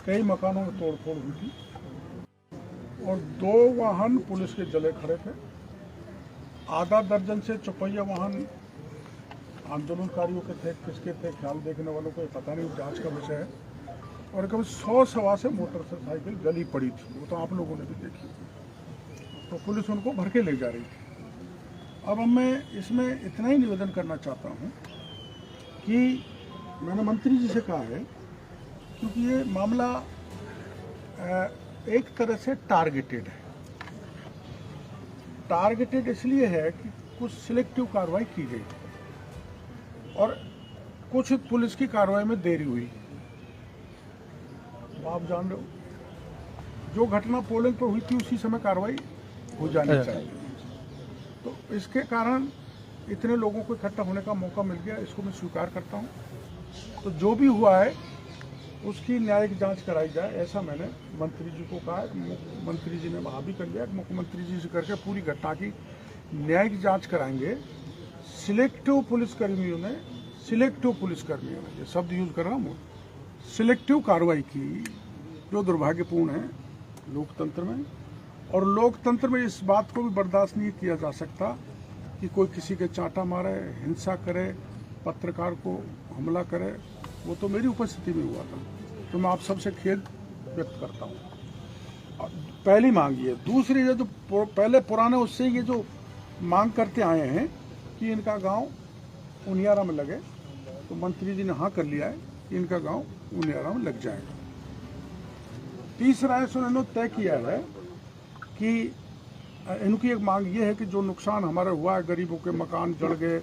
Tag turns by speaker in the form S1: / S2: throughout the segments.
S1: कई मकानों में तोड़फोड़ हुई थी और 2 वाहन पुलिस के जले खड़े थे। आधा दर्जन से चौपहिया वाहन आंदोलनकारियों के थे, किसके थे ख्याल देखने वालों को पता नहीं, जांच का विषय है। और करीब 100 सवा से मोटरसाइकिल जली पड़ी थी, वो तो आप लोगों ने भी देखी। तो पुलिस उनको भर के ले जा रही थी। अब मैं इसमें इतना ही निवेदन करना चाहता हूँ कि मैंने मंत्री जी से कहा है, क्योंकि ये मामला एक तरह से टारगेटेड है। टारगेटेड इसलिए है कि कुछ सिलेक्टिव कार्रवाई की गई और कुछ पुलिस की कार्रवाई में देरी हुई। आप जान रहे हो, जो घटना पोलिंग पर हुई थी उसी समय कार्रवाई हो जानी चाहिए। तो इसके कारण इतने लोगों को इकट्ठा होने का मौका मिल गया, इसको मैं स्वीकार करता हूँ। तो जो भी हुआ है उसकी न्यायिक जांच कराई जाए, ऐसा मैंने मंत्री जी को कहा है। मंत्री जी ने वहाँ भी कर लिया, मुख्यमंत्री जी से करके पूरी घटना की न्यायिक जांच कराएंगे। सिलेक्टिव पुलिसकर्मियों ने ये शब्द यूज कर रहा हूँ, सिलेक्टिव कार्रवाई की, जो दुर्भाग्यपूर्ण है लोकतंत्र में। और लोकतंत्र में इस बात को भी बर्दाश्त नहीं किया जा सकता कि कोई किसी के चांटा मारे, हिंसा करे, पत्रकार को हमला करे। वो तो मेरी उपस्थिति में हुआ था, तो मैं आप सबसे खेद व्यक्त करता हूँ। पहली मांग ये। दूसरी ये, जो पहले पुराने उससे ये जो मांग करते आए हैं कि इनका गांव उनियारा में लगे, तो मंत्री जी ने हाँ कर लिया है कि इनका गांव उनियारा में लग जाएगा। तीसरा है, उन्होंने तय किया है कि इनकी एक मांग ये है कि जो नुकसान हमारा हुआ है, गरीबों के मकान जड़ गए,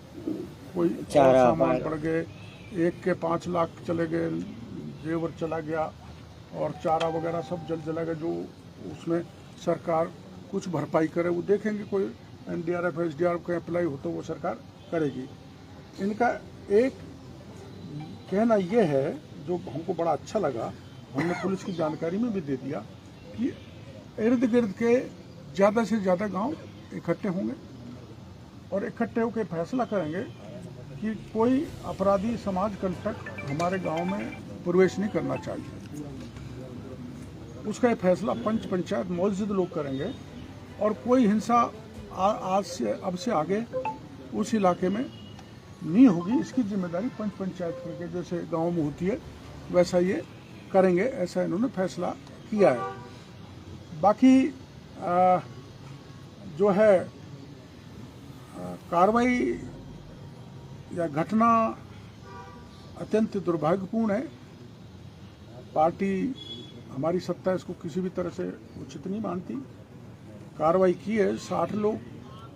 S1: कोई सामान बढ़ गए, एक के 5 लाख चले गए, जेवर चला गया और चारा वगैरह सब जला गया, जो उसमें सरकार कुछ भरपाई करे। वो देखेंगे, कोई NDRF SDRF का अप्लाई हो तो वो सरकार करेगी। इनका एक कहना ये है, जो हमको बड़ा अच्छा लगा, हमने पुलिस की जानकारी में भी दे दिया, कि इर्द गिर्द के ज़्यादा से ज़्यादा गांव इकट्ठे होंगे और इकट्ठे होकर फैसला करेंगे कि कोई अपराधी समाज कंटक हमारे गांव में प्रवेश नहीं करना चाहिए। उसका ये फैसला पंच पंचायत मौजूद लोग करेंगे और कोई हिंसा आज से अब से आगे उस इलाके में नहीं होगी। इसकी जिम्मेदारी पंच पंचायत के जैसे गांव में होती है वैसा ये करेंगे, ऐसा इन्होंने फैसला किया है। बाकी जो है कार्रवाई या घटना अत्यंत दुर्भाग्यपूर्ण है। पार्टी, हमारी सत्ता इसको किसी भी तरह से उचित नहीं मानती। कार्रवाई की है, 60 लोग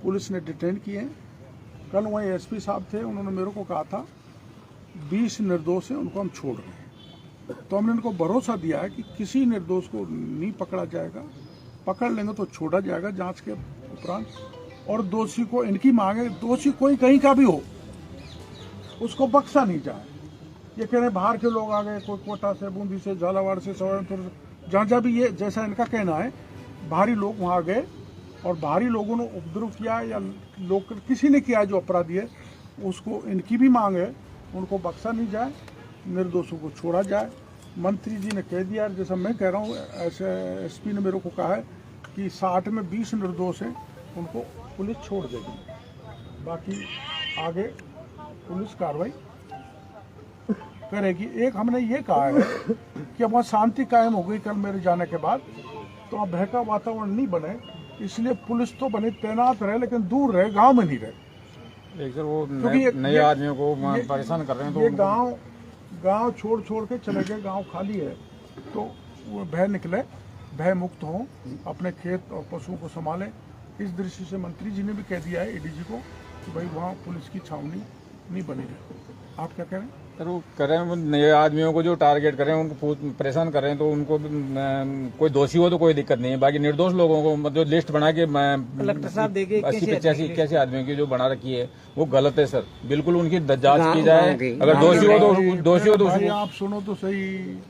S1: पुलिस ने डिटेन किए हैं। कल वहीं SP साहब थे, उन्होंने मेरे को कहा था 20 निर्दोष हैं, उनको हम छोड़ रहे हैं। तो हमने इनको भरोसा दिया है कि किसी निर्दोष को नहीं पकड़ा जाएगा, पकड़ लेंगे तो छोड़ा जाएगा जांच के उपरांत। और दोषी को, इनकी मांग है, दोषी कोई कहीं का भी हो उसको बख्शा नहीं जाए। ये कह रहे बाहर के लोग आ गए, कोई कोटा से, बूंदी से, झालावाड़ से, सवाईपुर से, जहाँ जहाँ भी, ये जैसा इनका कहना है बाहरी लोग वहाँ गए और बाहरी लोगों ने उपद्रव किया या लोग किसी ने किया जो अपराधी है, उसको, इनकी भी मांग है, उनको बख्शा नहीं जाए, निर्दोषों को छोड़ा जाए। मंत्री जी ने कह दिया, जैसा मैं कह रहा हूँ, ऐसे SP ने मेरे को कहा है कि 60 में 20 निर्दोष हैं, उनको पुलिस छोड़ देगी। बाकी आगे पुलिस कार्रवाई करेगी। एक हमने ये कहा है कि अब वहाँ शांति कायम हो गई कल मेरे जाने के बाद, तो अब भय का वातावरण नहीं बने, इसलिए पुलिस तो बने, तैनात रहे, लेकिन दूर रहे, गांव में नहीं रहे।
S2: एक सर वो नए आदमियों को परेशान कर रहे हैं, तो
S1: ये गांव छोड़ के चले गए, गांव खाली है, तो वो भय निकले, भय मुक्त हों, अपने खेत और पशुओं को संभालें। इस दृष्टि से मंत्री जी ने भी कह दिया है ADG को कि भाई वहाँ पुलिस की छावनी नहीं बनी रहे। आप क्या कह रहे हैं?
S2: सर वो कर रहे हैं, नए आदमियों को जो टारगेट कर रहे हैं, उनको परेशान कर रहे हैं, तो उनको कोई दोषी हो तो कोई दिक्कत नहीं है। बाकी निर्दोष लोगों को मतलब लिस्ट बना के
S3: कलेक्टर साहब देखे
S2: 80-85 कैसे आदमियों की जो बना रखी है, वो गलत है सर। बिल्कुल उनकी जांच की जाए, अगर दोषी हो तो
S1: आप सुनो तो सही,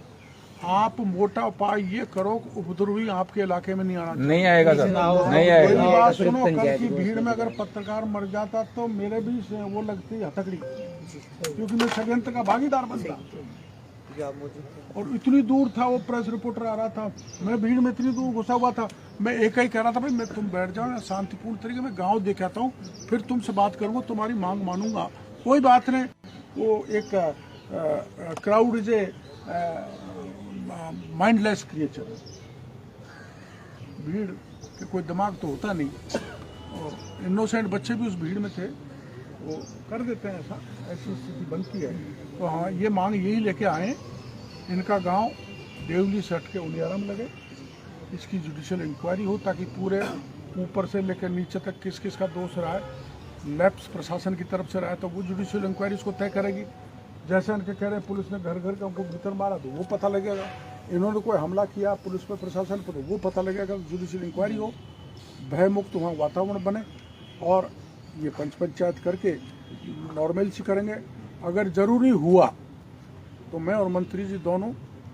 S1: आप मोटा उपाय ये करो, उपद्रवी आपके इलाके में नहीं आना चाहिए।
S2: नहीं आएगा सर, नहीं आएगा।
S1: बात सुनो, कल की भीड़ में अगर पत्रकार मर जाता तो मेरे भी वो लगती हथकड़ी, क्योंकि मैं षड्यंत्र का भागीदार बनता।
S3: कि आप मौजूद थे?
S1: और इतनी दूर था, वो प्रेस रिपोर्टर आ रहा था, मैं भीड़ में इतनी दूर घुसा हुआ था। मैं एक ही कह रहा था, भाई मैं तुम बैठ जाओ, शांतिपूर्ण तरीके में गांव देख आता हूँ, फिर तुमसे बात करूंगा, तुम्हारी मांग मानूंगा। कोई बात नहीं, वो एक crowd is a mindless creature. भीड़ के कोई दिमाग तो होता नहीं, और इनोसेंट बच्चे भी उस भीड़ में थे, वो कर देते हैं ऐसा, ऐसी स्थिति बनती है। तो हाँ, ये मांग यही लेके आए, इनका गांव देवली से हट के उलियारा में लगे, इसकी जुडिशियल इंक्वायरी हो, ताकि पूरे ऊपर से लेकर नीचे तक किस किस का दोष रहा है। लैप्स प्रशासन की तरफ से रहा है तो वो जुडिशियल इंक्वायरी इसको तय करेगी। जैसे उनके कह रहे हैं पुलिस ने घर घर का उनको भीतर मारा, तो वो पता लगेगा। इन्होंने कोई हमला किया पुलिस पर, प्रशासन पर, तो वो पता लगेगा। जुडिशियल इंक्वायरी हो, भय मुक्त वहाँ वातावरण बने, और ये पंचायत करके नॉर्मल सी करेंगे। अगर ज़रूरी हुआ तो मैं और मंत्री जी दोनों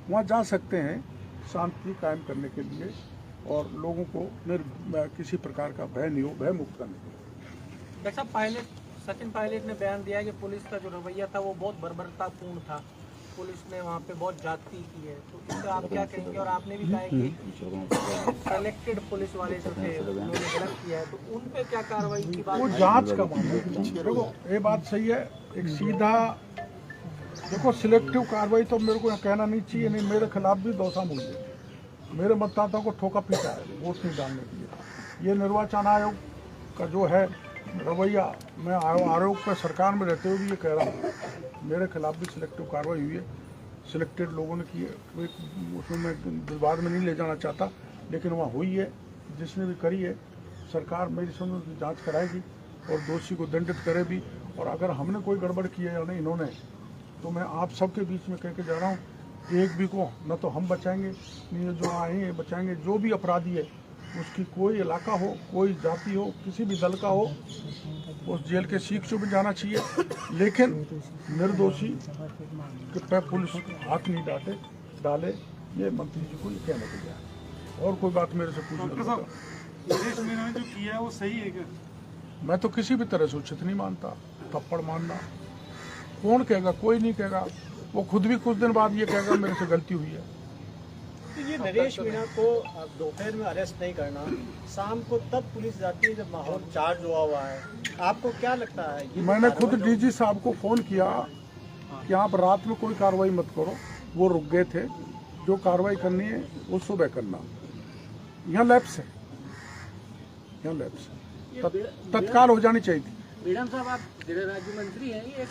S1: वहाँ जा सकते हैं शांति कायम करने के लिए, और लोगों को किसी प्रकार का भय नहीं हो, भय मुक्त करने के लिए।
S3: डॉक्टर साहब, सचिन पायलट ने बयान दिया है कि पुलिस का जो रवैया था वो बहुत बर्बरतापूर्ण था, पुलिस ने वहाँ पे बहुत ज्यादती की है, तो इससे आप क्या कहेंगे? और आपने भी कहा है कि सेलेक्टेड पुलिस वाले जो थे उन्होंने गलत किया है, तो उन पे क्या कार्रवाई की बात
S1: वो
S3: है?
S1: जांच का मामला है। देखो, ये बात सही है, एक सीधा देखो सिलेक्टिव कार्रवाई तो मेरे को कहना नहीं चाहिए, नहीं मेरे खिलाफ भी दौसा मुझे, मेरे मतदाताओं को ठोका पीटा है वोट नहीं डालने के लिए। ये निर्वाचन आयोग का जो है रवैया, मैं आयोग पर सरकार में रहते हुए भी ये कह रहा हूँ, मेरे खिलाफ भी सिलेक्टिव कार्रवाई हुई है, सिलेक्टेड लोगों ने की है। उसमें मैं विवाद में नहीं ले जाना चाहता, लेकिन वहाँ हुई है, जिसने भी करी है सरकार मेरी समझ उसकी जाँच कराएगी और दोषी को दंडित करे भी। और अगर हमने कोई गड़बड़ की है या नहीं इन्होंने, तो मैं आप सबके बीच में कह के जा रहा हूँ, एक भी को न तो हम बचाएंगे, नहीं जो आए हैं बचाएंगे। जो भी अपराधी है, उसकी कोई इलाका हो, कोई जाति हो, किसी भी दल का हो, उस जेल के सीख चुप जाना चाहिए, लेकिन निर्दोषी के पे पुलिस हाथ नहीं डाले। ये मंत्री जी को ये कहने को गया है, और कोई बात मेरे से पूछना।
S4: नरेश मीणा ने जो किया है वो सही है क्या?
S1: मैं तो किसी भी तरह से उचित नहीं मानता। थप्पड़ मारना कौन कहेगा? कोई नहीं कहेगा। वो खुद भी कुछ दिन बाद ये कहेगा मेरे से गलती हुई है।
S5: तो ये नरेश मीणा को दोपहर में अरेस्ट नहीं करना, शाम को तब पुलिस जाती है जब माहौल चार्ज हुआ है, आपको क्या लगता है? ये
S1: मैंने खुद डीजी साहब को फ़ोन किया कि आप रात में कोई कार्रवाई मत करो, वो रुक गए थे। जो कार्रवाई करनी है वो सुबह करना। यहाँ लैप्स है, यहाँ लैप्स है, तत्काल हो जानी चाहिए थी।
S5: मैडम साहब, आप गृह राज्य मंत्री हैं, ये